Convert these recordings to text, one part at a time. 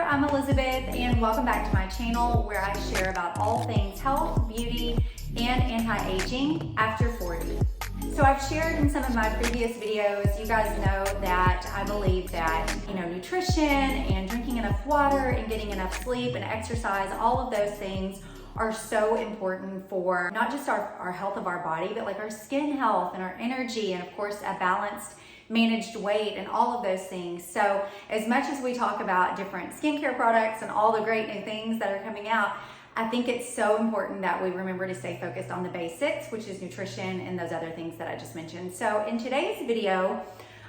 I'm Elizabeth and welcome back to my channel where I share about all things health, beauty, and anti-aging after 40. So I've shared in some of my previous videos, you guys know that I believe that, nutrition and drinking enough water and getting enough sleep and exercise, all of those things are so important for not just our health of our body, but like our skin health and our energy and of course a balanced managed weight and all of those things. So as much as we talk about different skincare products and all the great new things that are coming out, I think it's so important that we remember to stay focused on the basics, which is nutrition and those other things that I just mentioned. So in today's video,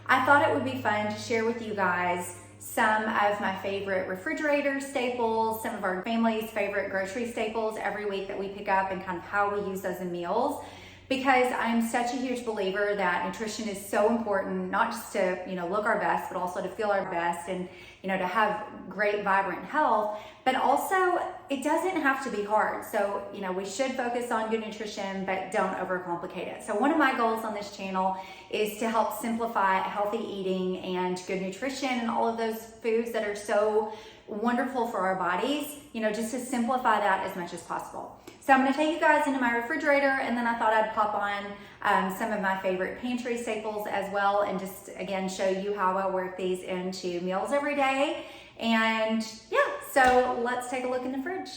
I thought it would be fun to share with you guys some of my favorite refrigerator staples, some of our family's favorite grocery staples every week that we pick up and kind of how we use those in meals. Because I'm such a huge believer that nutrition is so important, not just to look our best, but also to feel our best and to have great, vibrant health. But also, it doesn't have to be hard. So we should focus on good nutrition, but don't overcomplicate it. So one of my goals on this channel is to help simplify healthy eating and good nutrition and all of those foods that are so wonderful for our bodies. Just to simplify that as much as possible. So I'm going to take you guys into my refrigerator, and then I thought I'd pop on some of my favorite pantry staples as well, and just again show you how I work these into meals every day. And yeah, so let's take a look in the fridge.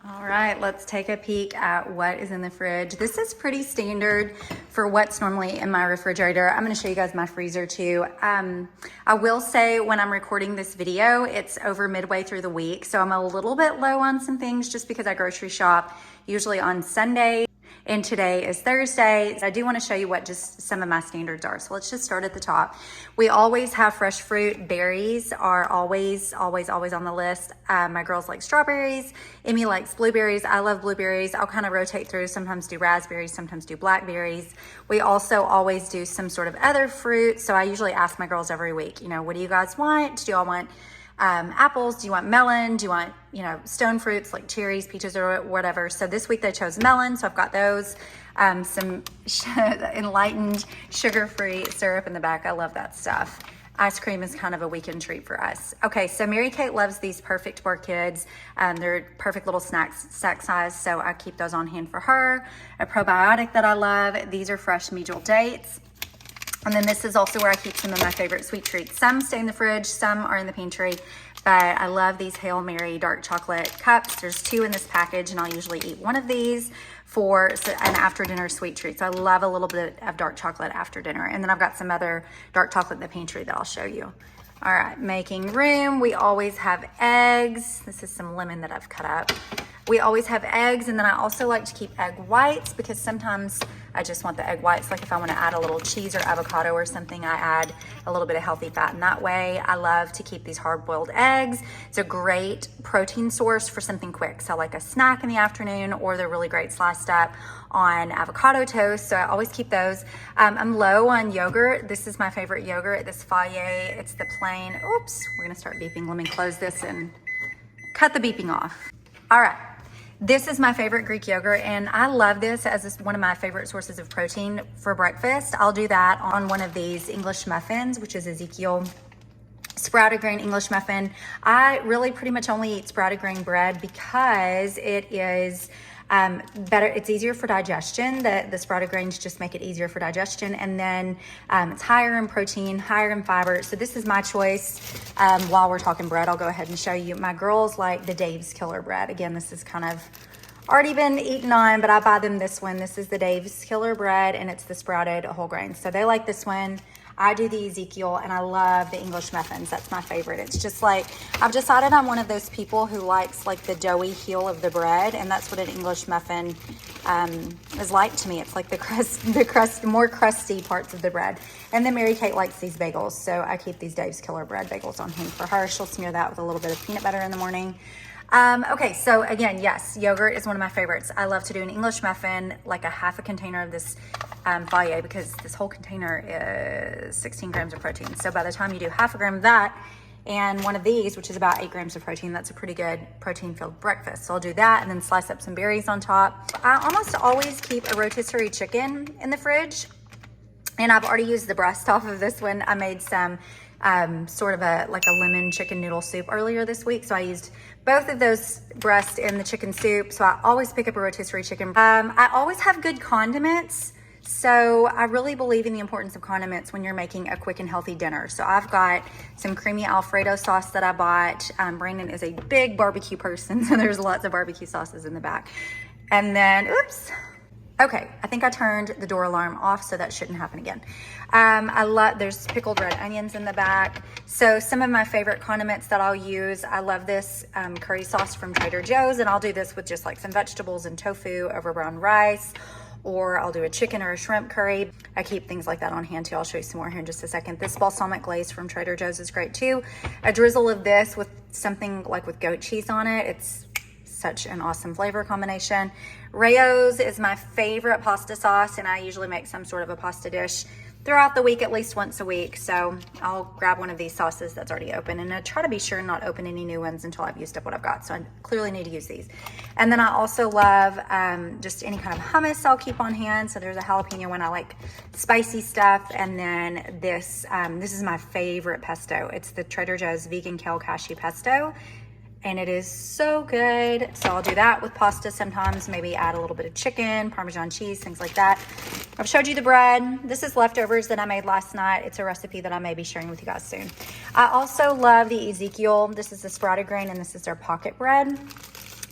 All right, let's take a peek at what is in the fridge. This is pretty standard for what's normally in my refrigerator. I'm going to show you guys my freezer too. I will say when I'm recording this video, it's over midway through the week, so I'm a little bit low on some things just because I grocery shop usually on Sunday. And today is Thursday. I do want to show you what just some of my standards are. So let's just start at the top. We always have fresh fruit. Berries are always on the list. My girls like strawberries. Emmy likes blueberries. I love blueberries. I'll kind of rotate through, sometimes do raspberries, sometimes do blackberries. We also always do some sort of other fruit. So I usually ask my girls every week, what do you guys want? Do y'all want apples? Do you want melon? Do you want, stone fruits like cherries, peaches, or whatever? So this week they chose melon, so I've got those. Some enlightened sugar-free syrup in the back. I love that stuff. Ice cream is kind of a weekend treat for us. Okay, so Mary Kate loves these perfect for kids. They're perfect little snacks, snack size, so I keep those on hand for her. A probiotic that I love. These are fresh medjool dates. And then this is also where I keep some of my favorite sweet treats. Some stay in the fridge, some are in the pantry, but I love these Hail Mary dark chocolate cups. There's 2 in this package, and I'll usually eat one of these for an after dinner sweet treat. So I love a little bit of dark chocolate after dinner. And then I've got some other dark chocolate in the pantry that I'll show you. All right, making room. We always have eggs. This is some lemon that I've cut up. We always have eggs, and then I also like to keep egg whites because sometimes I just want the egg whites. Like if I want to add a little cheese or avocado or something, I add a little bit of healthy fat in that way. I love to keep these hard-boiled eggs. It's a great protein source for something quick. So like a snack in the afternoon, or they're really great sliced up on avocado toast. So I always keep those. I'm low on yogurt. This is my favorite yogurt, this Fage. It's the plain. Oops, we're going to start beeping. Let me close this and cut the beeping off. All right. This is my favorite Greek yogurt, and I love this as one of my favorite sources of protein for breakfast. I'll do that on one of these English muffins, which is Ezekiel sprouted grain English muffin. I really pretty much only eat sprouted grain bread because it is better. It's easier for digestion. The sprouted grains just make it easier for digestion, and then it's higher in protein, higher in fiber. So this is my choice. While we're talking bread, I'll go ahead and show you. My girls like the Dave's Killer bread. Again, this is kind of already been eaten on, but I buy them this one. This is the Dave's Killer bread, and it's the sprouted whole grain. So they like this one. I do the Ezekiel, and I love the English muffins. That's my favorite. It's just like, I've decided I'm one of those people who likes like the doughy heel of the bread, and that's what an English muffin is like to me. It's like the more crusty parts of the bread. And then Mary Kate likes these bagels, so I keep these Dave's Killer bread bagels on hand for her. She'll smear that with a little bit of peanut butter in the morning. Okay, so again, yes, yogurt is one of my favorites. I love to do an English muffin, like a half a container of this Fage, because this whole container is 16 grams of protein. So by the time you do half a gram of that and one of these, which is about 8 grams of protein, that's a pretty good protein-filled breakfast. So I'll do that and then slice up some berries on top. I almost always keep a rotisserie chicken in the fridge, and I've already used the breast off of this one. I made some sort of like a lemon chicken noodle soup earlier this week. So I used both of those breasts in the chicken soup. So I always pick up a rotisserie chicken. I always have good condiments. So I really believe in the importance of condiments when you're making a quick and healthy dinner. So I've got some creamy Alfredo sauce that I bought. Brandon is a big barbecue person, so there's lots of barbecue sauces in the back. And then, oops. Okay, I think I turned the door alarm off, so that shouldn't happen again. There's pickled red onions in the back. So some of my favorite condiments that I'll use, I love this curry sauce from Trader Joe's, and I'll do this with just like some vegetables and tofu over brown rice, or I'll do a chicken or a shrimp curry. I keep things like that on hand too. I'll show you some more here in just a second. This balsamic glaze from Trader Joe's is great too. A drizzle of this with something like with goat cheese on it. It's such an awesome flavor combination. Rayo's is my favorite pasta sauce, and I usually make some sort of a pasta dish throughout the week, at least once a week. So I'll grab one of these sauces that's already open, and I try to be sure not open any new ones until I've used up what I've got. So I clearly need to use these. And then I also love just any kind of hummus I'll keep on hand. So there's a jalapeno one. I like spicy stuff. And then this is my favorite pesto. It's the Trader Joe's vegan kale cashew pesto. And it is so good. So I'll do that with pasta sometimes, maybe add a little bit of chicken, Parmesan cheese, things like that. I've showed you the bread. This is leftovers that I made last night. It's a recipe that I may be sharing with you guys soon. I also love the Ezekiel. This is the sprouted grain, and this is their pocket bread.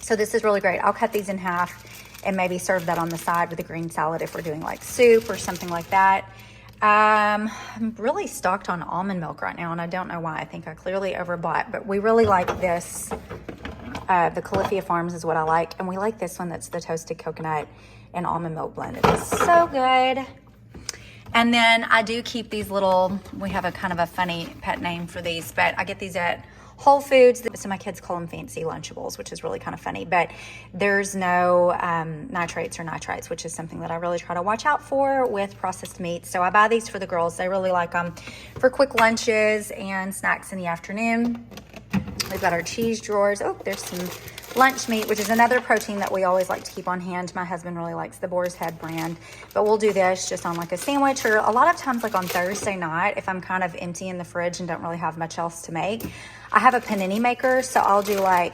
So this is really great. I'll cut these in half and maybe serve that on the side with a green salad if we're doing like soup or something like that. I'm really stocked on almond milk right now, and I don't know why. I think I clearly overbought, but we really like this. The Califia Farms is what I like, and we like this one that's the toasted coconut and almond milk blend. It is so good. And then I do keep these little, we have a kind of a funny pet name for these, but I get these at Whole Foods. So my kids call them fancy Lunchables, which is really kind of funny, but there's no nitrates or nitrites, which is something that I really try to watch out for with processed meats. So I buy these for the girls. They really like them for quick lunches and snacks in the afternoon. We've got our cheese drawers. Oh, there's some lunch meat, which is another protein that we always like to keep on hand. My husband really likes the Boar's Head brand, but we'll do this just on like a sandwich, or a lot of times like on Thursday night, if I'm kind of empty in the fridge and don't really have much else to make. I have a panini maker, so I'll do like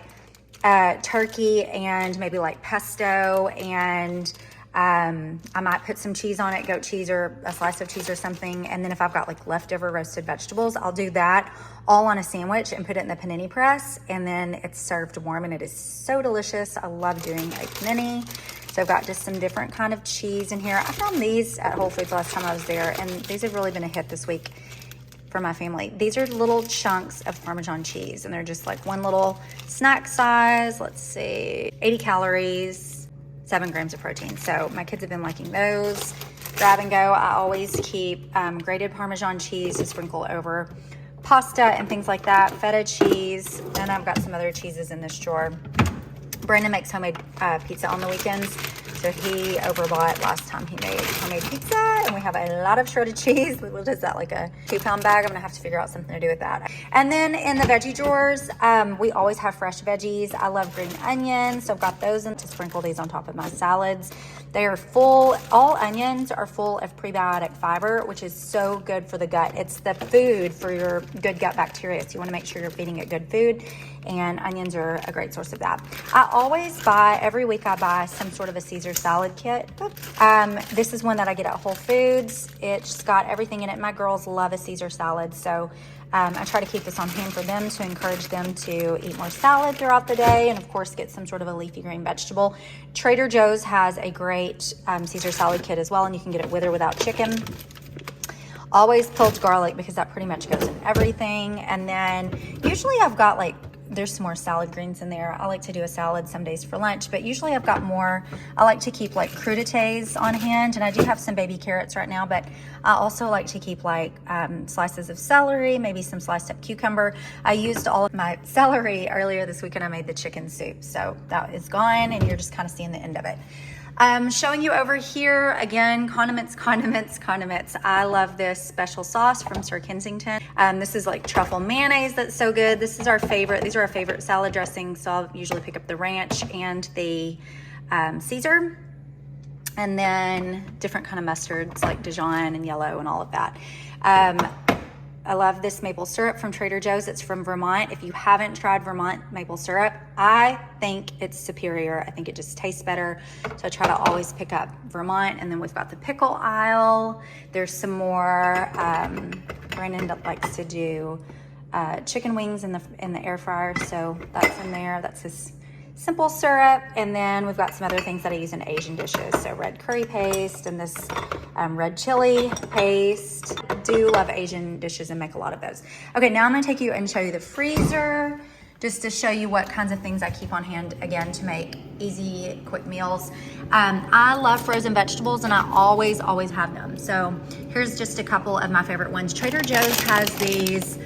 turkey and maybe like pesto, and I might put some cheese on it, goat cheese or a slice of cheese or something. And then if I've got like leftover roasted vegetables, I'll do that all on a sandwich and put it in the panini press, and then it's served warm, and it is so delicious. I love doing a panini. So I've got just some different kind of cheese in here. I found these at Whole Foods last time I was there, and these have really been a hit this week for my family. These are little chunks of Parmesan cheese, and they're just like one little snack size. Let's see, 80 calories, 7 grams of protein. So my kids have been liking those. Grab and go. I always keep grated Parmesan cheese to sprinkle over pasta and things like that. Feta cheese. And I've got some other cheeses in this drawer. Brandon makes homemade pizza on the weekends. So he overbought last time he made homemade pizza, and we have a lot of shredded cheese. What is that, like a 2-pound bag? I'm gonna have to figure out something to do with that. And then in the veggie drawers, we always have fresh veggies. I love green onions, so I've got those in to sprinkle these on top of my salads. They are full, all onions are full of prebiotic fiber, which is so good for the gut. It's the food for your good gut bacteria, so you wanna make sure you're feeding it good food, and onions are a great source of that. I always buy, every week I buy some sort of a Caesar salad kit. This is one that I get at Whole Foods. It's got everything in it. My girls love a Caesar salad, so I try to keep this on hand for them to encourage them to eat more salad throughout the day, and of course get some sort of a leafy green vegetable. Trader Joe's has a great Caesar salad kit as well, and you can get it with or without chicken. Always pulled garlic, because that pretty much goes in everything. And then usually I've got like, there's some more salad greens in there. I like to do a salad some days for lunch, but usually I've got more. I like to keep like crudités on hand, and I do have some baby carrots right now, but I also like to keep like slices of celery, maybe some sliced up cucumber. I used all of my celery earlier this week, and I made the chicken soup, so that is gone, and you're just kind of seeing the end of it. Showing you over here again, condiments. I love this special sauce from Sir Kensington. This is like truffle mayonnaise that's so good. This is our favorite. These are our favorite salad dressings, so I'll usually pick up the ranch and the Caesar, and then different kind of mustards like Dijon and yellow and all of that. I love this maple syrup from Trader Joe's. It's from Vermont. If you haven't tried Vermont maple syrup, I think it's superior. I think it just tastes better. So I try to always pick up Vermont. And then we've got the pickle aisle. There's some more, Brandon likes to do chicken wings in the air fryer. So that's in there. That's his simple syrup. And then we've got some other things that I use in Asian dishes. So red curry paste and this red chili paste. I do love Asian dishes and make a lot of those. Okay, now I'm gonna take you and show you the freezer just to show you what kinds of things I keep on hand, again, to make easy, quick meals. I love frozen vegetables and I always have them. So here's just a couple of my favorite ones. Trader Joe's has these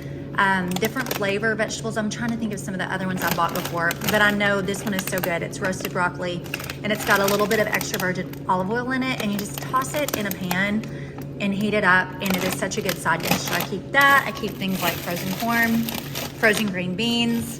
different flavor vegetables. I'm trying to think of some of the other ones I bought before, but I know this one is so good. It's roasted broccoli and it's got a little bit of extra virgin olive oil in it, and you just toss it in a pan and heat it up, and it is such a good side dish. So I keep that. I keep things like frozen corn, frozen green beans.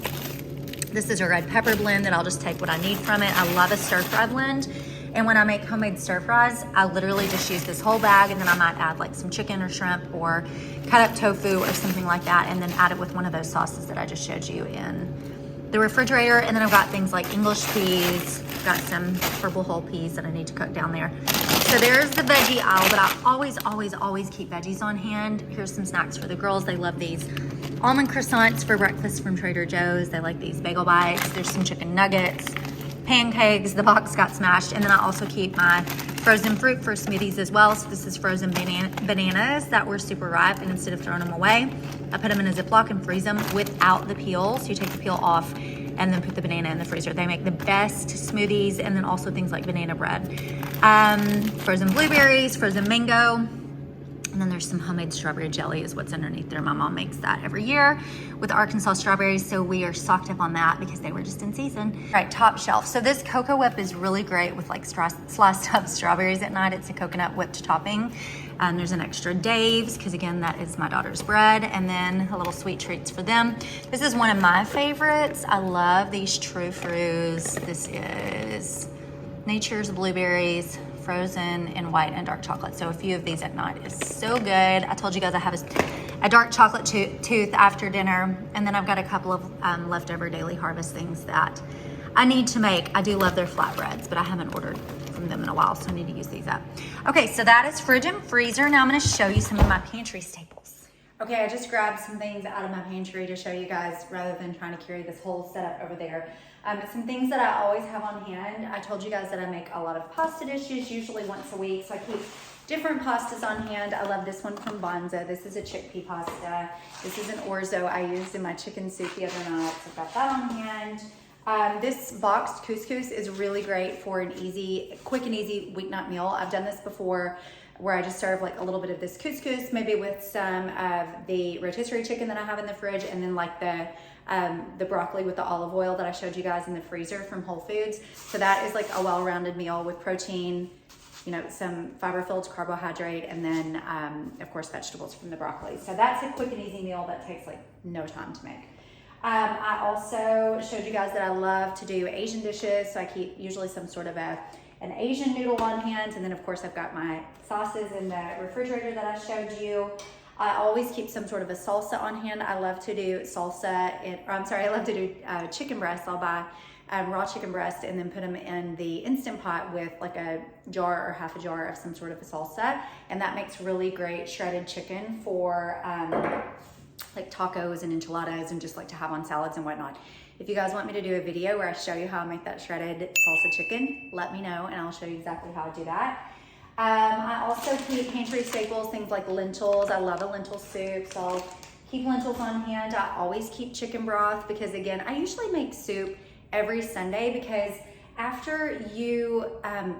This is a red pepper blend that I'll just take what I need from it. I love a stir fry blend. And when I make homemade stir fries, I literally just use this whole bag, and then I might add like some chicken or shrimp or cut up tofu or something like that, and then add it with one of those sauces that I just showed you in the refrigerator. And then I've got things like English peas, got some purple whole peas that I need to cook down there. So there's the veggie aisle, but I always keep veggies on hand. Here's some snacks for the girls. They love these almond croissants for breakfast from Trader Joe's. They like these bagel bites. There's some chicken nuggets, pancakes. The box got smashed. And then I also keep my frozen fruit for smoothies as well. So this is frozen bananas that were super ripe, and instead of throwing them away, I put them in a Ziploc and freeze them without the peel. So you take the peel off and then put the banana in the freezer. They make the best smoothies, and then also things like banana bread. Frozen blueberries, frozen mango, and then there's some homemade strawberry jelly is what's underneath there. My mom makes that every year with Arkansas strawberries, so we are stocked up on that because they were just in season. All right, top shelf. So this Cocoa Whip is really great with like sliced up strawberries at night. It's a coconut whipped topping. There's an extra Dave's, because again, that is my daughter's bread, and then a little sweet treats for them. This is one of my favorites. I love these True Fruits. This is Nature's Blueberries, frozen in white and dark chocolate. So a few of these at night is so good. I told you guys I have a dark chocolate tooth after dinner, and then I've got a couple of leftover Daily Harvest things that I need to make. I do love their flatbreads, but I haven't ordered from them in a while, so I need to use these up. Okay, so that is fridge and freezer. Now I'm gonna show you some of my pantry staples. Okay, I just grabbed some things out of my pantry to show you guys rather than trying to carry this whole setup over there. Some things that I always have on hand. I told you guys that I make a lot of pasta dishes, usually once a week, so I keep different pastas on hand. I love this one from Banza. This is a chickpea pasta. This is an orzo I used in my chicken soup the other night, so I've got that on hand. This boxed couscous is really great for an quick and easy weeknight meal. I've done this before where I just serve like a little bit of this couscous, maybe with some of the rotisserie chicken that I have in the fridge, and then like the broccoli with the olive oil that I showed you guys in the freezer from Whole Foods. So that is like a well-rounded meal with protein, you know, some fiber-filled carbohydrate, and then of course vegetables from the broccoli. So that's a quick and easy meal that takes like no time to make. I also showed you guys that I love to do Asian dishes, so I keep usually some sort of an Asian noodle on hand, and then of course I've got my sauces in the refrigerator that I showed you. I always keep some sort of a salsa on hand. I love to do I love to do chicken breasts. I'll buy raw chicken breast and then put them in the Instant Pot with like a jar or half a jar of some sort of a salsa, and that makes really great shredded chicken for like tacos and enchiladas, and just like to have on salads and whatnot. If you guys want me to do a video where I show you how I make that shredded salsa chicken, let me know and I'll show you exactly how I do that. I also keep pantry staples, things like lentils. I love a lentil soup, so I'll keep lentils on hand. I always keep chicken broth because, again, I usually make soup every Sunday because after you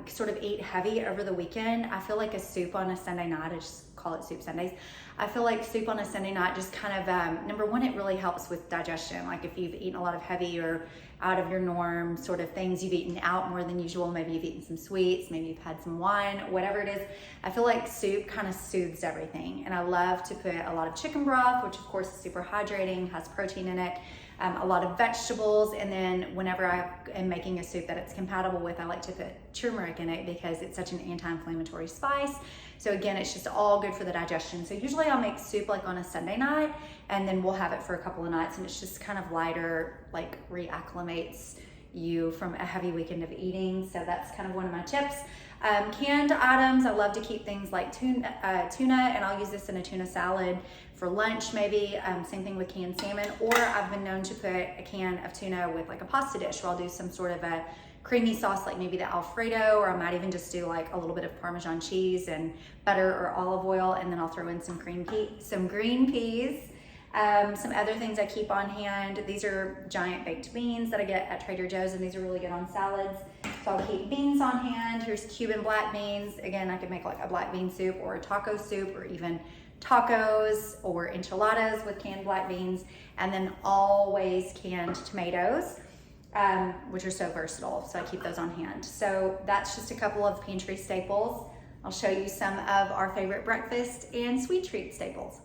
sort of eat heavy over the weekend, I feel like a soup on a Sunday night, I just call it Soup Sundays. I feel like soup on a Sunday night just kind of, number one, it really helps with digestion. Like if you've eaten a lot of heavy or out of your norm sort of things, you've eaten out more than usual, maybe you've eaten some sweets, maybe you've had some wine, whatever it is, I feel like soup kind of soothes everything. And I love to put a lot of chicken broth, which of course is super hydrating, has protein in it. a lot of vegetables, and then whenever I am making a soup that it's compatible with, I like to put turmeric in it because it's such an anti-inflammatory spice. So again, it's just all good for the digestion. So usually I'll make soup like on a Sunday night, and then we'll have it for a couple of nights, and it's just kind of lighter, like reacclimates you from a heavy weekend of eating. So that's kind of one of my tips. Canned items, I love to keep things like tuna, and I'll use this in a tuna salad for lunch maybe. Same thing with canned salmon, or I've been known to put a can of tuna with like a pasta dish where I'll do some sort of a creamy sauce, like maybe the Alfredo, or I might even just do like a little bit of Parmesan cheese and butter or olive oil, and then I'll throw in some green peas. Some other things I keep on hand, these are giant baked beans that I get at Trader Joe's, and these are really good on salads. So I'll keep beans on hand. Here's Cuban black beans. Again, I could make like a black bean soup or a taco soup, or even tacos or enchiladas with canned black beans. And then always canned tomatoes, which are so versatile. So I keep those on hand. So that's just a couple of pantry staples. I'll show you some of our favorite breakfast and sweet treat staples.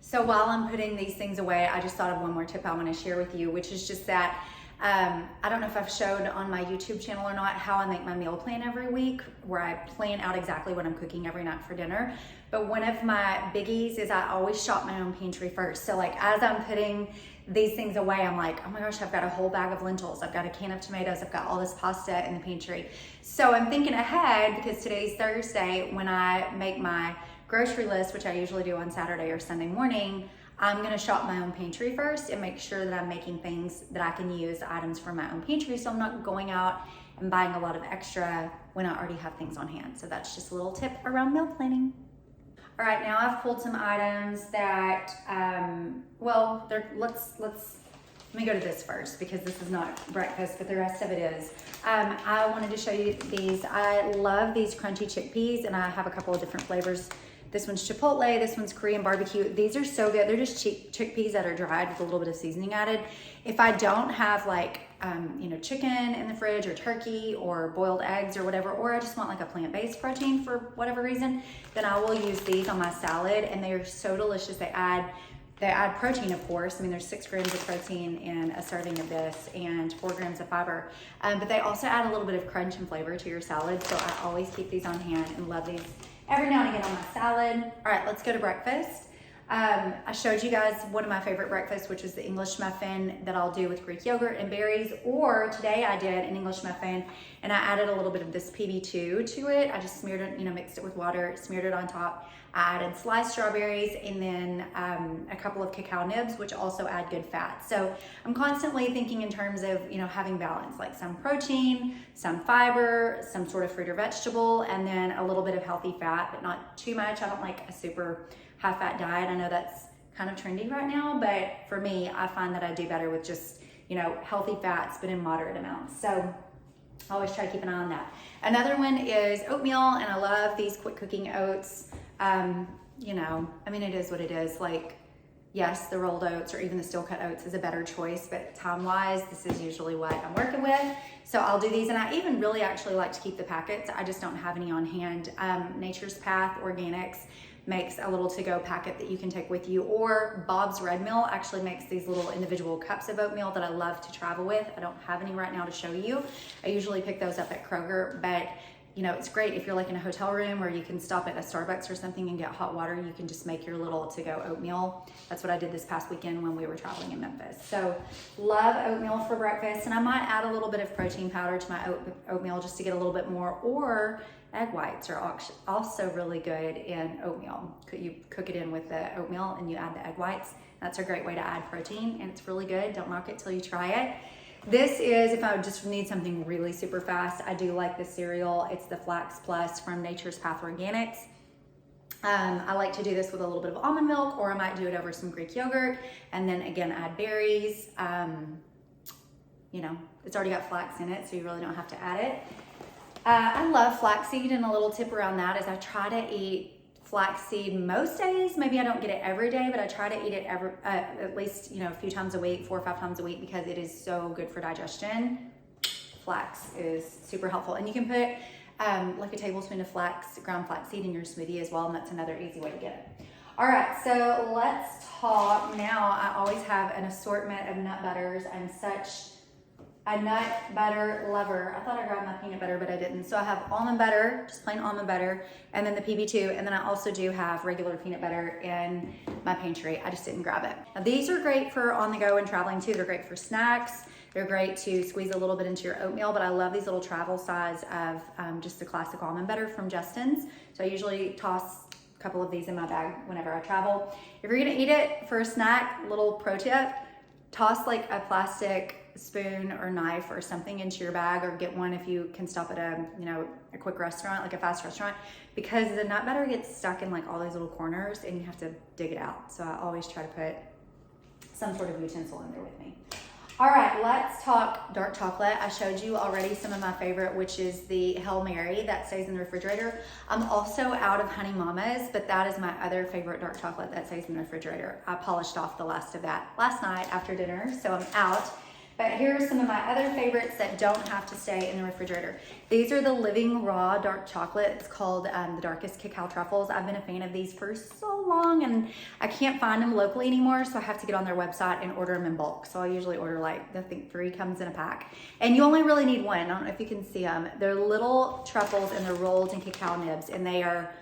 So while I'm putting these things away, I just thought of one more tip I want to share with you, which is just that I don't know if I've showed on my YouTube channel or not how I make my meal plan every week, where I plan out exactly what I'm cooking every night for dinner. But one of my biggies is I always shop my own pantry first. So like as I'm putting these things away, I'm like, oh my gosh, I've got a whole bag of lentils, I've got a can of tomatoes, I've got all this pasta in the pantry. So I'm thinking ahead, because today's Thursday, when I make my grocery list, which I usually do on Saturday or Sunday morning, I'm gonna shop my own pantry first and make sure that I'm making things that I can use, items from my own pantry, so I'm not going out and buying a lot of extra when I already have things on hand. So that's just a little tip around meal planning. All right, now I've pulled some items that, let me go to this first, because this is not breakfast, but the rest of it is. I wanted to show you these. I love these crunchy chickpeas, and I have a couple of different flavors. This one's Chipotle, this one's Korean barbecue. These are so good. They're just chickpeas that are dried with a little bit of seasoning added. If I don't have like, chicken in the fridge, or turkey, or boiled eggs, or whatever, or I just want like a plant-based protein for whatever reason, then I will use these on my salad, and they are so delicious. They add protein, of course. I mean, there's 6 grams of protein in a serving of this, and 4 grams of fiber. But they also add a little bit of crunch and flavor to your salad. So I always keep these on hand and love these every now and again on my salad. All right, let's go to breakfast. I showed you guys one of my favorite breakfasts, which is the English muffin that I'll do with Greek yogurt and berries. Or today I did an English muffin and I added a little bit of this PB2 to it. I just smeared it, mixed it with water, smeared it on top. I added sliced strawberries, and then a couple of cacao nibs, which also add good fat. So I'm constantly thinking in terms of, having balance, like some protein, some fiber, some sort of fruit or vegetable, and then a little bit of healthy fat, but not too much. I don't like a super high fat diet. I know that's kind of trendy right now, but for me, I find that I do better with just, healthy fats, but in moderate amounts. So I always try to keep an eye on that. Another one is oatmeal, and I love these quick cooking oats. It is what it is. Like, yes, the rolled oats or even the steel cut oats is a better choice, but time-wise, this is usually what I'm working with. So I'll do these, and I even really actually like to keep the packets. I just don't have any on hand. Nature's Path Organics makes a little to-go packet that you can take with you, or Bob's Red Mill actually makes these little individual cups of oatmeal that I love to travel with. I don't have any right now to show you. I usually pick those up at Kroger, but it's great if you're like in a hotel room, or you can stop at a Starbucks or something and get hot water. You can just make your little to-go oatmeal. That's what I did this past weekend when we were traveling in Memphis. So love oatmeal for breakfast, and I might add a little bit of protein powder to my oatmeal just to get a little bit more, or egg whites are also really good in oatmeal. You cook it in with the oatmeal and you add the egg whites. That's a great way to add protein, and it's really good. Don't knock it till you try it. This is, if I just need something really super fast, I do like this cereal. It's the Flax Plus from Nature's Path Organics. I like to do this with a little bit of almond milk, or I might do it over some Greek yogurt, and then again add berries. It's already got flax in it, so you really don't have to add it. I love flaxseed, and a little tip around that is I try to eat flaxseed most days. Maybe I don't get it every day, but I try to eat it at least a few times a week, 4 or 5 times a week, because it is so good for digestion. Flax is super helpful, and you can put like a tablespoon of ground flaxseed in your smoothie as well, and that's another easy way to get it. All right, so let's talk now. I always have an assortment of nut butters. I'm such a nut butter lover. I thought I grabbed my peanut butter, but I didn't. So I have almond butter, just plain almond butter, and then the PB2, and then I also do have regular peanut butter in my pantry. I just didn't grab it. Now, these are great for on the go and traveling too. They're great for snacks. They're great to squeeze a little bit into your oatmeal, but I love these little travel size of just the classic almond butter from Justin's. So I usually toss a couple of these in my bag whenever I travel. If you're gonna eat it for a snack, little pro tip, toss like a plastic spoon or knife or something into your bag, or get one if you can stop at a quick restaurant, like a fast restaurant, because the nut butter gets stuck in like all these little corners and you have to dig it out. So I always try to put some sort of utensil in there with me. All right, let's talk dark chocolate. I showed you already some of my favorite, which is the Hail Mary that stays in the refrigerator. I'm also out of Honey Mama's, but that is my other favorite dark chocolate that stays in the refrigerator. I polished off the last of that last night after dinner, so I'm out. But here are some of my other favorites that don't have to stay in the refrigerator. These are the Living Raw dark chocolate. It's called the Darkest Cacao Truffles. I've been a fan of these for so long, and I can't find them locally anymore, so I have to get on their website and order them in bulk. So I usually order like, I think 3 comes in a pack. And you only really need 1. I don't know if you can see them. They're little truffles and they're rolled in cacao nibs, and they are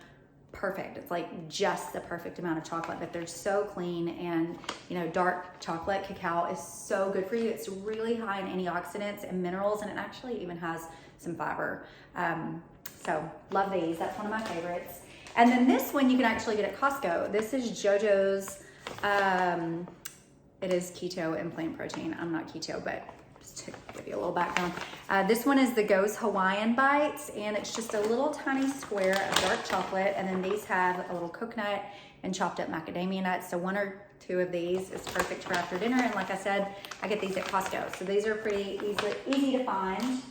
perfect. It's like just the perfect amount of chocolate, but they're so clean. And dark chocolate cacao is so good for you. It's really high in antioxidants and minerals, and it actually even has some fiber. So love these. That's one of my favorites. And then this one you can actually get at Costco. This is JoJo's. It is keto and plant protein. I'm not keto, but just to give you a little background. This one is the Goes Hawaiian Bites, and it's just a little tiny square of dark chocolate, and then these have a little coconut and chopped up macadamia nuts. So 1 or 2 of these is perfect for after dinner, and like I said, I get these at Costco. So these are pretty easy to find.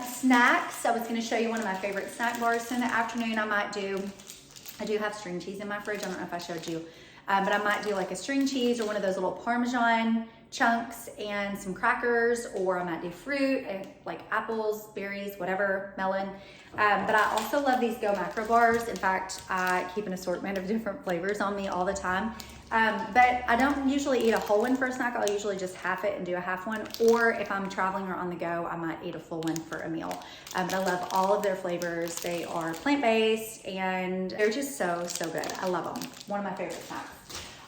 Snacks, I was gonna show you one of my favorite snack bars. So in the afternoon I do have string cheese in my fridge. I don't know if I showed you, but I might do like a string cheese or one of those little Parmesan chunks and some crackers, or I might do fruit like apples, berries, whatever, melon. But I also love these Go Macro bars. In fact, I keep an assortment of different flavors on me all the time. But I don't usually eat a whole one for a snack. I'll usually just half it and do a half one. Or if I'm traveling or on the go, I might eat a full one for a meal. But I love all of their flavors. They are plant-based and they're just so good. I love them. One of my favorite snacks.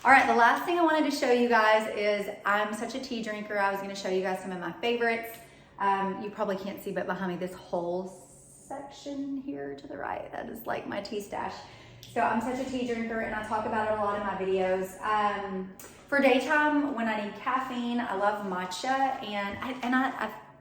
All right, the last thing I wanted to show you guys is I'm such a tea drinker. I was gonna show you guys some of my favorites. You probably can't see, but behind me, this whole section here to the right, that is like my tea stash. So I'm such a tea drinker, and I talk about it a lot in my videos. For daytime, when I need caffeine, I love matcha, and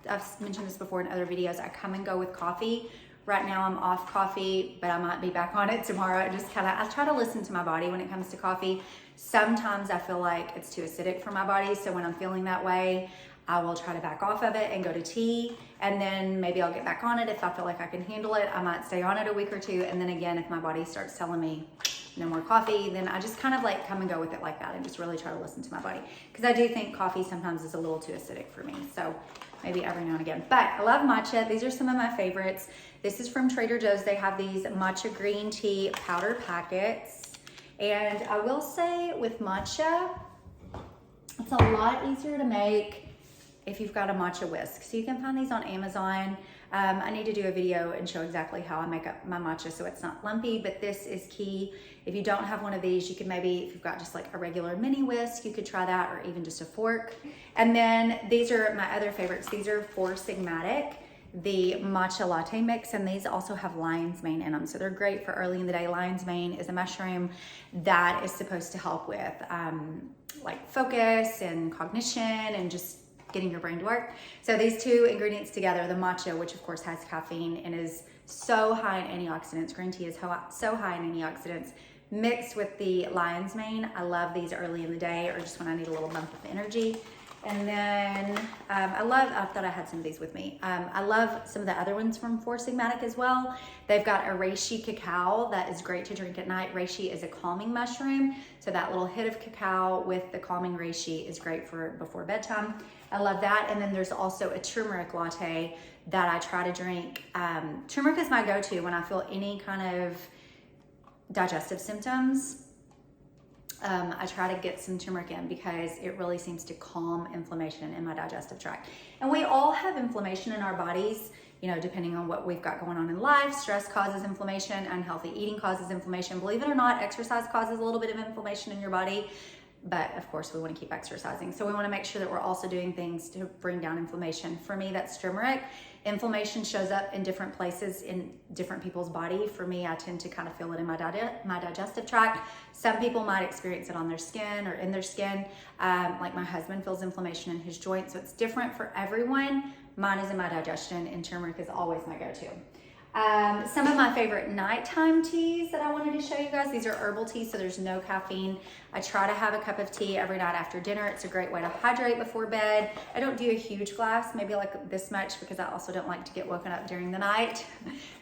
I've mentioned this before in other videos. I come and go with coffee. Right now I'm off coffee, but I might be back on it tomorrow. I try to listen to my body when it comes to coffee. Sometimes I feel like it's too acidic for my body, so when I'm feeling that way, I will try to back off of it and go to tea, and then maybe I'll get back on it if I feel like I can handle it. I might stay on it a week or 2, and then again, if my body starts telling me no more coffee, then I just kind of like come and go with it like that and just really try to listen to my body, because I do think coffee sometimes is a little too acidic for me, so maybe every now and again. But I love matcha. These are some of my favorites. This is from Trader Joe's. They have these matcha green tea powder packets. And I will say with matcha, it's a lot easier to make if you've got a matcha whisk. So you can find these on Amazon. I need to do a video and show exactly how I make up my matcha so it's not lumpy, but this is key. If you don't have one of these, you can maybe, if you've got just like a regular mini whisk, you could try that, or even just a fork. And then these are my other favorites. These are Four Sigmatic, the matcha latte mix, and these also have lion's mane in them, so they're great for early in the day. Lion's mane is a mushroom that is supposed to help with like focus and cognition and just getting your brain to work. So these 2 ingredients together, the matcha, which of course has caffeine and is so high in antioxidants, green tea is so high in antioxidants, mixed with the lion's mane. I love these early in the day, or just when I need a little bump of energy. And then I thought I had some of these with me. I love some of the other ones from Four Sigmatic as well. They've got a reishi cacao that is great to drink at night. Reishi is a calming mushroom, so that little hit of cacao with the calming reishi is great for before bedtime. I love that. And then there's also a turmeric latte that I try to drink. Turmeric is my go-to when I feel any kind of digestive symptoms, I try to get some turmeric in because it really seems to calm inflammation in my digestive tract. And we all have inflammation in our bodies, you know, depending on what we've got going on in life. Stress causes inflammation, unhealthy eating causes inflammation. Believe it or not, exercise causes a little bit of inflammation in your body. But of course, we want to keep exercising. So we want to make sure that we're also doing things to bring down inflammation. For me, that's turmeric. Inflammation shows up in different places in different people's body. For me, I tend to kind of feel it in my digestive tract. Some people might experience it on their skin or in their skin. Like my husband feels inflammation in his joints. So it's different for everyone. Mine is in my digestion, and turmeric is always my go-to. Some of my favorite nighttime teas that I wanted to show you guys. These are herbal teas, so there's no caffeine. I try to have a cup of tea every night after dinner. It's a great way to hydrate before bed. I don't do a huge glass, maybe like this much, because I also don't like to get woken up during the night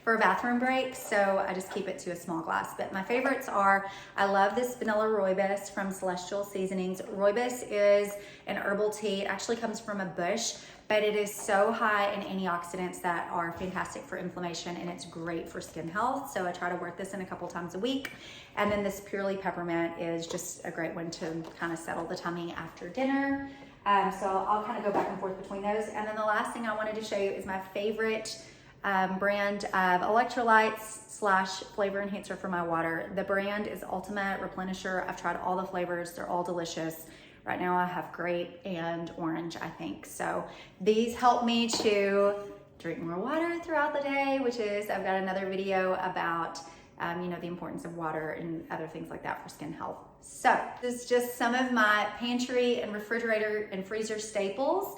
for a bathroom break. So I just keep it to a small glass. But my favorites are, I love this vanilla rooibos from Celestial Seasonings. Rooibos is an herbal tea. It actually comes from a bush, but it is so high in antioxidants that are fantastic for inflammation, and it's great for skin health. So I try to work this in a couple times a week. And then this Purely Peppermint is just a great one to kind of settle the tummy after dinner. So I'll kind of go back and forth between those. And then the last thing I wanted to show you is my favorite brand of electrolytes / flavor enhancer for my water. The brand is Ultimate Replenisher. I've tried all the flavors. They're all delicious. Right now I have grape and orange, I think. So these help me to drink more water throughout the day, which is, I've got another video about, you know, the importance of water and other things like that for skin health. So this is just some of my pantry and refrigerator and freezer staples.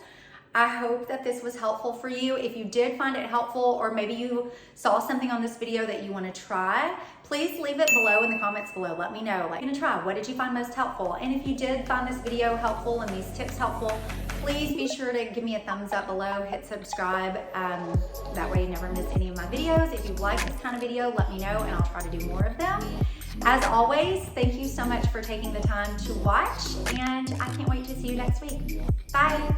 I hope that this was helpful for you. If you did find it helpful, or maybe you saw something on this video that you want to try, please leave it below in the comments below. Let me know, like, you're gonna try, what did you find most helpful? And if you did find this video helpful and these tips helpful, please be sure to give me a thumbs up below, hit subscribe. That way you never miss any of my videos. If you like this kind of video, let me know and I'll try to do more of them. As always, thank you so much for taking the time to watch, and I can't wait to see you next week. Bye.